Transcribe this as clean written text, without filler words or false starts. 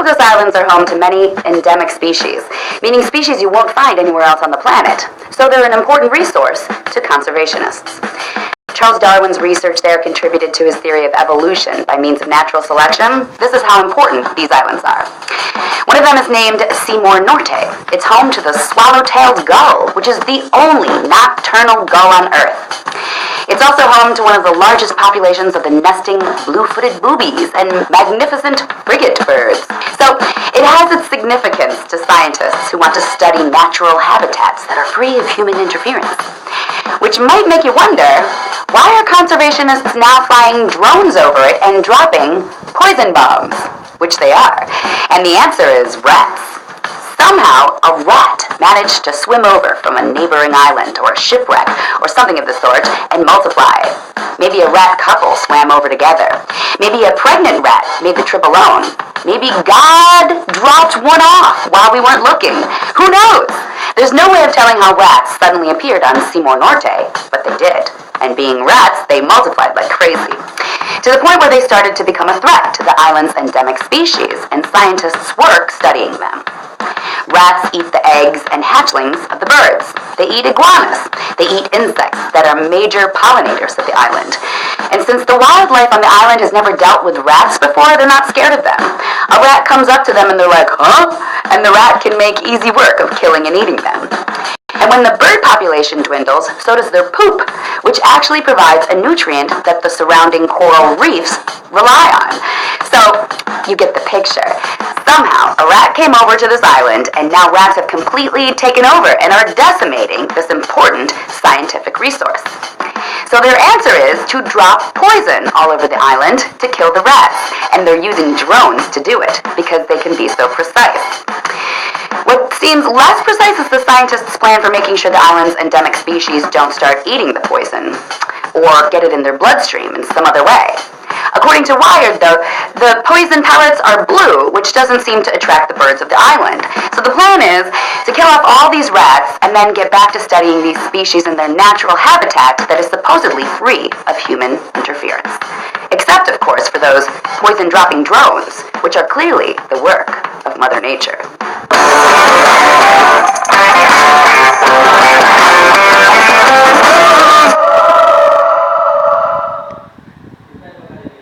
Galapagos Islands are home to many endemic species, meaning species you won't find anywhere else on the planet, so they're an important resource to conservationists. Charles Darwin's research there contributed to his theory of evolution by means of natural selection. This is how important these islands are. One of them is named Timor Norte. It's home to the swallow-tailed gull, which is the only nocturnal gull on Earth. It's also home to one of the largest populations of the nesting blue-footed boobies and magnificent frigate birds. So it has its significance to scientists who want to study natural habitats that are free of human interference. Which might make you wonder, why are conservationists now flying drones over it and dropping poison bombs? Which they are. And the answer is rats. Somehow, a rat managed to swim over from a neighboring island or a shipwreck or something of the sort and multiply. Maybe a rat couple swam over together. Maybe a pregnant rat made the trip alone. Maybe God dropped one off while we weren't looking. Who knows? There's no way of telling how rats suddenly appeared on Timor Norte, but they did. And being rats, they multiplied like crazy, to the point where they started to become a threat to the island's endemic species, and scientists work studying them. Rats eat the eggs and hatchlings of the birds. They eat iguanas. They eat insects that are major pollinators of the island. And since the wildlife on the island has never dealt with rats before, they're not scared of them. A rat comes up to them and they're like, huh? And the rat can make easy work of killing and eating them. And when the bird population dwindles, so does their poop, which actually provides a nutrient that the surrounding coral reefs rely on. So, you get the picture. Somehow, a rat came over to this island, and now rats have completely taken over and are decimating this important scientific resource. So their answer is to drop poison all over the island to kill the rats, and they're using drones to do it because they can be so precise. What seems less precise is the scientists' plan for making sure the island's endemic species don't start eating the poison or get it in their bloodstream in some other way. According to Wired, though, the poison pellets are blue, which doesn't seem to attract the birds of the island. So the plan is to kill off all these rats and then get back to studying these species in their natural habitat that is supposedly free of human interference. Except, of course, for those poison-dropping drones, which are clearly the work of Mother Nature.